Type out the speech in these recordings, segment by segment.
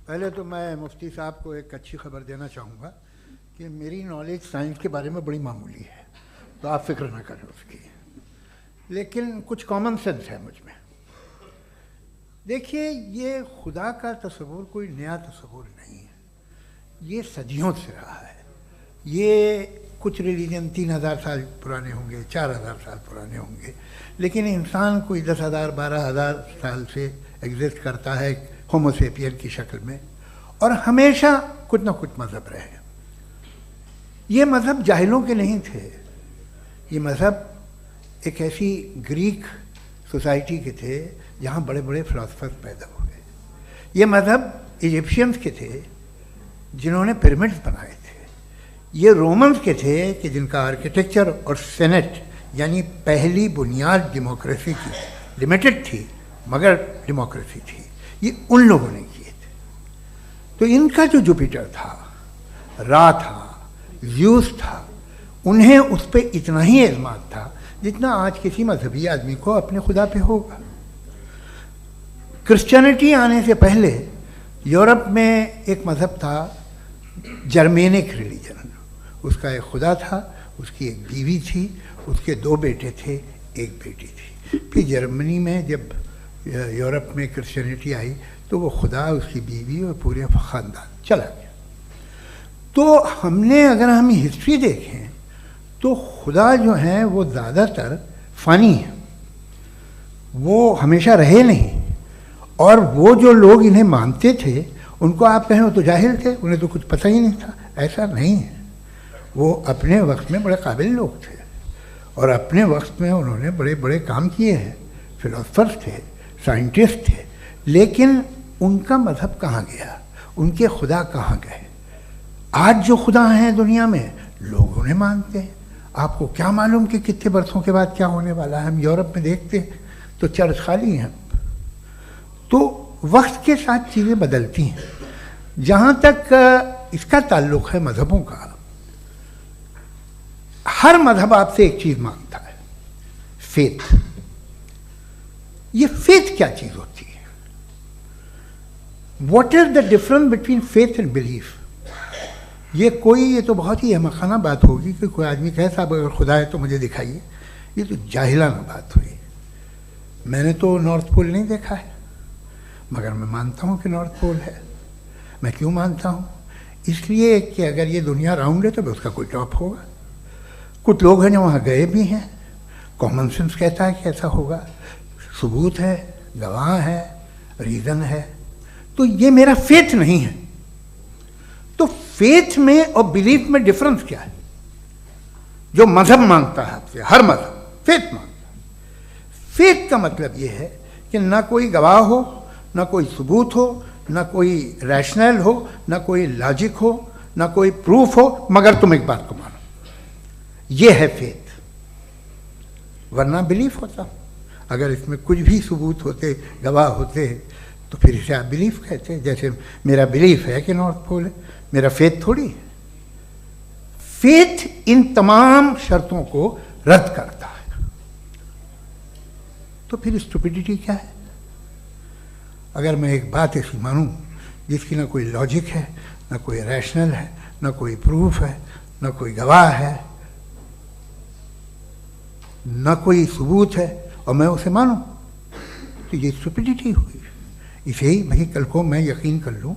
पहले तो मैं मुफ्ती साहब को एक अच्छी खबर देना चाहूँगा कि मेरी नॉलेज साइंस के बारे में बड़ी मामूली है, तो आप फिक्र ना करें उसकी, लेकिन कुछ कॉमन सेंस है मुझ में। देखिए, ये खुदा का तस्वुर कोई नया तस्वुर नहीं है, ये सदियों से रहा है। ये कुछ रिलीजन 3000 साल पुराने होंगे, 4000 साल पुराने होंगे, लेकिन इंसान कोई 10,000 12,000 साल से एग्जिस्ट करता है होमोसेपियन की शक्ल में, और हमेशा कुछ ना कुछ मज़हब रहे। ये मज़हब जाहिलों के नहीं थे, ये मज़हब एक ऐसी ग्रीक सोसाइटी के थे जहाँ बड़े बड़े फिलोसफर्स पैदा हुए। ये मज़हब इजिप्शियंस के थे जिन्होंने पिरामिड्स बनाए थे। ये रोमन्स के थे कि जिनका आर्किटेक्चर और सेनेट यानी पहली बुनियाद डेमोक्रेसी की लिमिटेड थी, मगर डेमोक्रेसी थी, ये उन लोगों ने किए थे। तो इनका जो जुपिटर था, रा था, ज़्यूस था, उन्हें उस पर इतना ही एतमाद था जितना आज किसी मजहबी आदमी को अपने खुदा पे होगा। क्रिश्चियनिटी आने से पहले यूरोप में एक मज़हब था, जर्मेनिक रिलीजन। उसका एक खुदा था, उसकी एक बीवी थी, उसके 2 बेटे थे, एक बेटी थी। फिर जर्मनी में जब यूरोप में क्रिश्चियनिटी आई तो वो खुदा, उसकी बीवी और पूरे ख़ानदान चला गया। तो हमने, अगर हम हिस्ट्री देखें तो खुदा जो हैं वो ज़्यादातर फ़नी हैं, वो हमेशा रहे नहीं। और वो जो लोग इन्हें मानते थे उनको आप कहें वो तो जाहिल थे, उन्हें तो कुछ पता ही नहीं था, ऐसा नहीं है। वो अपने वक्त में बड़े काबिल लोग थे और अपने वक्त में उन्होंने बड़े बड़े काम किए हैं, फिलोसफर्स थे, साइंटिस्ट थे, लेकिन उनका मज़हब कहाँ गया, उनके खुदा कहाँ गए? आज जो खुदा हैं दुनिया में लोग उन्हें मानते हैं। आपको क्या मालूम कि कितने बरसों के बाद क्या होने वाला है? हम यूरोप में देखते हैं तो चर्च खाली हैं। तो वक्त के साथ चीज़ें बदलती हैं। जहाँ तक इसका ताल्लुक़ है मज़हबों का, हर मज़हब आपसे एक चीज़ मांगता है, फेथ। ये फेथ क्या चीज़ होती है? What is the difference between faith and belief? ये तो बहुत ही अहमक़ाना बात होगी कि कोई आदमी कहे साहब अगर खुदा है तो मुझे दिखाइए। ये तो जाहिलाना बात हुई। मैंने तो नॉर्थ पोल नहीं देखा है, मगर मैं मानता हूँ कि नॉर्थ पोल है। मैं क्यों मानता हूँ? इसलिए कि अगर ये दुनिया राउंड है तो उसका कोई टॉप होगा। कुछ लोग हैं जो वहाँ गए भी हैं, कॉमन सेंस कहता है कि ऐसा होगा, सबूत है, गवाह है, रीज़न है। तो ये मेरा फेथ नहीं है। तो फेथ में और बिलीफ में डिफरेंस क्या है? जो मज़हब मांगता है आपसे, हर मज़हब फेथ मांगता है। फेथ का मतलब ये है कि ना कोई गवाह हो, ना कोई सबूत हो, ना कोई रैशनल हो, ना कोई लॉजिक हो, ना कोई प्रूफ हो, मगर तुम एक बात को मानो। ये है फेथ। वरना बिलीफ होता। अगर इसमें कुछ भी सबूत होते, गवाह होते, तो फिर इसे आप बिलीफ कहते। जैसे मेरा बिलीफ है कि नॉर्थ पोल है, मेरा फेथ थोड़ी है। फेथ इन तमाम शर्तों को रद्द करता है। तो फिर स्टुपिडिटी क्या है? अगर मैं एक बात ऐसी मानूं जिसकी ना कोई लॉजिक है, ना कोई रैशनल है, ना कोई प्रूफ है, ना कोई गवाह है, ना कोई सबूत है, और मैं उसे मानूं, तो ये स्टुपिडिटी हुई। इसे ही भाई कल को मैं यकीन कर लूँ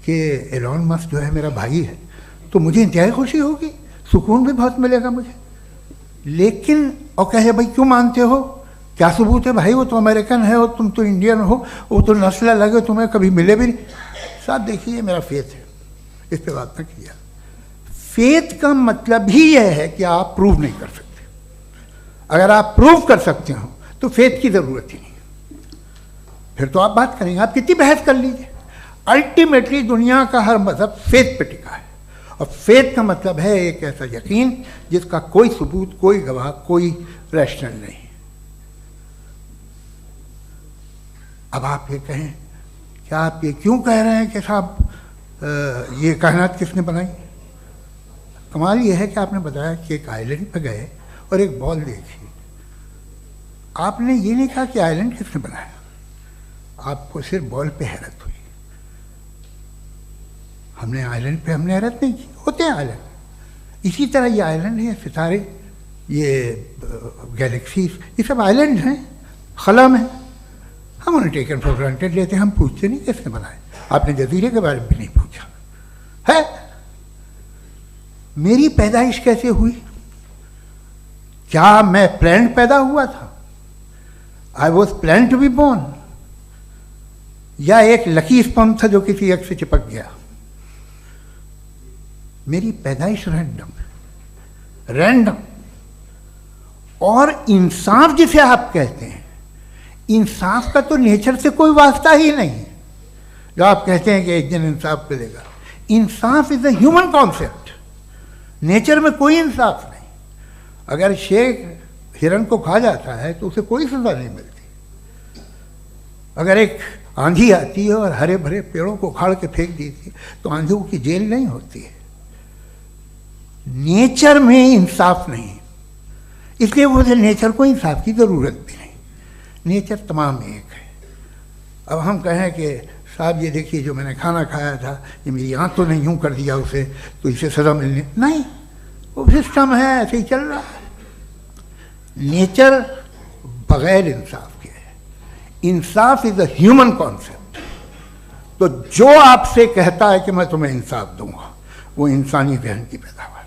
कि एलॉन मस्क जो है मेरा भाई है, तो मुझे इंतहाई खुशी होगी, सुकून भी बहुत मिलेगा मुझे। लेकिन और कहे भाई क्यों मानते हो, क्या सबूत है? भाई वो तो अमेरिकन है और तुम तो इंडियन हो, वो तो नस्ल अलग है, तुम्हें कभी मिले भी नहीं। साहब देखिए, मेरा फेथ है, इस पर बात न किया। फेथ का मतलब ही यह है कि आप प्रूव नहीं कर सकते। अगर आप प्रूव कर सकते हो तो फेथ की ज़रूरत ही नहीं, फिर तो आप बात करेंगे, आप कितनी बहस कर लीजिए। अल्टीमेटली दुनिया का हर मज़हब फेथ पे टिका है, और फेथ का मतलब है एक ऐसा यकीन जिसका कोई सबूत, कोई गवाह, कोई रैशनल नहीं। अब आप ये कहें, क्या आप ये क्यों कह रहे हैं कि साहब ये कायनात किसने बनाई? कमाल ये है कि आपने बताया कि एक आइलैंड पर गए और एक बॉल देखी। आपने ये नहीं कहा कि आइलैंड किसने बनाया, आपको सिर्फ बॉल पे हैरत हुई। हमने आइलैंड पे हमने हैरत नहीं की, होते हैं आइलैंड। इसी तरह ये आइलैंड है, सितारे, ये गैलेक्सीज, ये सब आइलैंड हैं, खला में। हम उन्हें टेकन फॉर ग्रांटेड लेते हैं, हम पूछते नहीं कैसे बनाए। आपने जजीरे के बारे में भी नहीं पूछा है। मेरी पैदाइश कैसे हुई? क्या मैं प्लान्ड पैदा हुआ था? I was plan to be born, या एक लकी स्पर्म था जो किसी एक से चिपक गया? मेरी पैदाइश रैंडम। और इंसाफ जिसे आप कहते हैं, इंसाफ का तो नेचर से कोई वास्ता ही नहीं। जो आप कहते हैं कि एक दिन इंसाफ मिलेगा, इंसाफ is a human concept, nature में कोई इंसाफ नहीं। अगर शेर हिरन को खा जाता है तो उसे कोई सजा नहीं मिलती। अगर एक आंधी आती है और हरे भरे पेड़ों को उखाड़ के फेंक देती तो आंधियों की जेल नहीं होती है। नेचर में इंसाफ नहीं, इसलिए मुझे नेचर को इंसाफ की ज़रूरत भी नहीं। नेचर तमाम एक है। अब हम कहें कि साहब ये देखिए जो मैंने खाना खाया था, ये मेरी आँख तो नहीं यूँ कर दिया उसे, तो इसे सज़ा मिलनी नहीं। वो सिस्टम है, ऐसे ही चल रहा है। नेचर बगैर इंसाफ के है। इंसाफ इज अ ह्यूमन कॉन्सेप्ट। तो जो आपसे कहता है कि मैं तुम्हें इंसाफ दूंगा, वो इंसानी जहन की पैदावार है।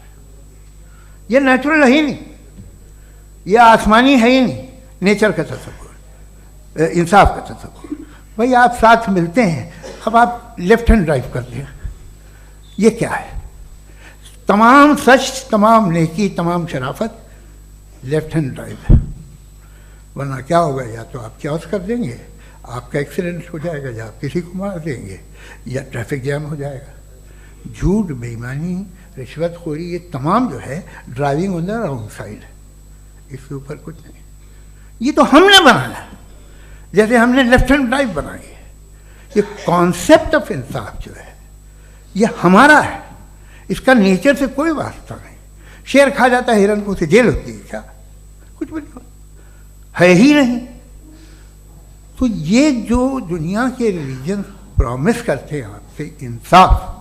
ये नेचुरल है ही नहीं, ये आसमानी है ही नहीं। नेचर का तसव्वुर, इंसाफ का तसव्वुर। भाई आप साथ मिलते हैं, अब आप लेफ्ट हैंड ड्राइव करते हैं, ये क्या है? तमाम सच, तमाम नेकी, तमाम शराफत लेफ्ट हैंड ड्राइव है। वरना क्या होगा, या तो आप क्रॉस कर देंगे, आपका एक्सीडेंट हो जाएगा, या आप किसी को मार देंगे, या ट्रैफिक जैम हो जाएगा। झूठ, बेईमानी, रिश्वतखोरी, ये तमाम जो है driving on the wrong side है। इसके ऊपर कुछ नहीं। ये तो हमने बनाया, जैसे हमने लेफ्ट हैंड ड्राइव बनाई है। ये कॉन्सेप्ट ऑफ इंसाफ जो है ये हमारा है, इसका नेचर से कोई वास्ता नहीं। शेर खा जाता है हिरन को, उसे जेल होती है क्या? कुछ भी नहीं, है ही नहीं। तो ये जो दुनिया के रिलीजन प्रॉमिस करते हैं आपसे इंसाफ,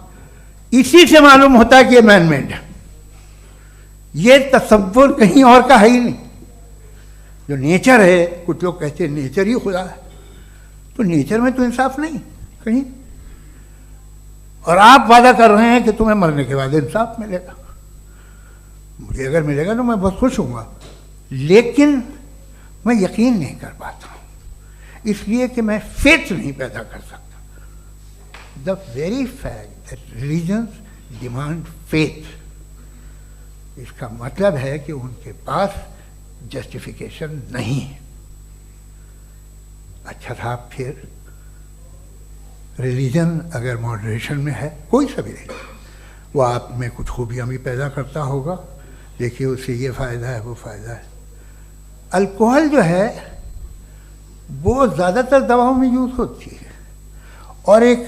इसी से मालूम होता है कि ये मैन मेड है। ये तसव्वुर कहीं और का है ही नहीं। जो नेचर है, कुछ लोग कहते हैं नेचर ही खुदा है, तो नेचर में तो इंसाफ नहीं कहीं। और आप वादा कर रहे हैं कि तुम्हें मरने के बाद इंसाफ मिलेगा। मुझे अगर मिलेगा तो मैं बहुत खुश हूँगा, लेकिन मैं यकीन नहीं कर पाता हूँ, इसलिए कि मैं फेथ नहीं पैदा कर सकता। The very fact that religions demand faith, इसका मतलब है कि उनके पास जस्टिफिकेशन नहीं है। अच्छा था, फिर रिलीजन अगर मॉडरेशन में है, कोई सा भी नहीं, वो आप में कुछ खूबियाँ भी पैदा करता होगा। देखिए उससे ये फ़ायदा है, वो फ़ायदा है। अल्कोहल जो है वो ज़्यादातर दवाओं में यूज़ होती है, और एक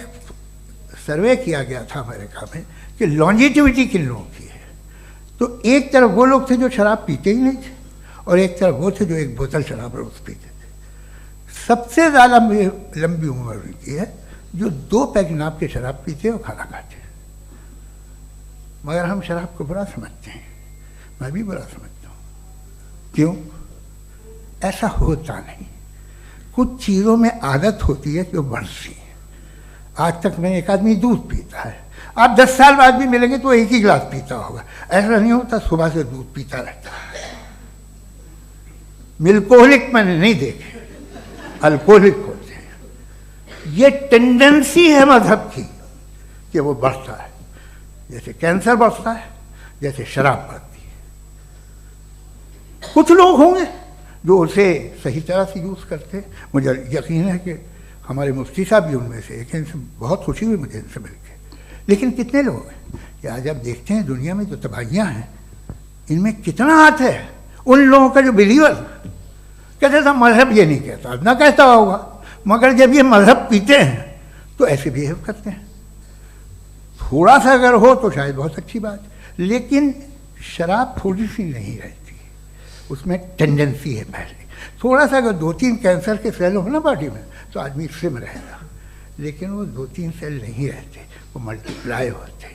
सर्वे किया गया था अमेरिका में कि लॉन्जिटिविटी किन लोगों की है। तो एक तरफ वो लोग थे जो शराब पीते ही नहीं थे, और एक तरफ वो थे जो एक बोतल शराब रोज़ पीते थे। सबसे ज़्यादा लंबी उम्र उनकी है जो 2 पैक नाप के शराब पीते और खाना खाते हैं। मगर हम शराब को बुरा समझते हैं, मैं भी बुरा समझता हूँ। क्यों? ऐसा होता नहीं। कुछ चीज़ों में आदत होती है कि वो बढ़ती है। आज तक में एक आदमी दूध पीता है, आप 10 साल बाद भी मिलेंगे तो एक ही गिलास पीता होगा। ऐसा नहीं होता, सुबह से दूध पीता रहता है। मिल्कोहलिक मैंने नहीं देखे, अल्कोहलिक होते हैं। ये टेंडेंसी है मजहब की कि वो बढ़ता है, जैसे कैंसर बढ़ता है, जैसे शराब बढ़ती है। कुछ लोग होंगे जो उसे सही तरह से यूज़ करते हैं। मुझे यकीन है कि हमारे मुफ्ती साहब भी उनमें से एक हैं, इनसे बहुत खुशी हुई मुझे इनसे मिलकर। लेकिन कितने लोग हैं कि आज आप देखते हैं दुनिया में जो तबाहियाँ हैं, इनमें कितना हाथ है उन लोगों का जो बिलीवर कहते था मजहब ये नहीं कहता, ना कहता होगा, मगर जब ये मजहब पीते हैं तो ऐसे बिहेव करते हैं। थोड़ा सा अगर हो तो शायद बहुत अच्छी बात, लेकिन शराब थोड़ी सी नहीं रहती, उसमें टेंडेंसी है पहले। थोड़ा सा अगर 2-3 कैंसर के सेल हो ना बॉडी में तो आदमी स्लिम रहेगा, लेकिन वो 2-3 सेल नहीं रहते। वो मल्टीप्लाई होते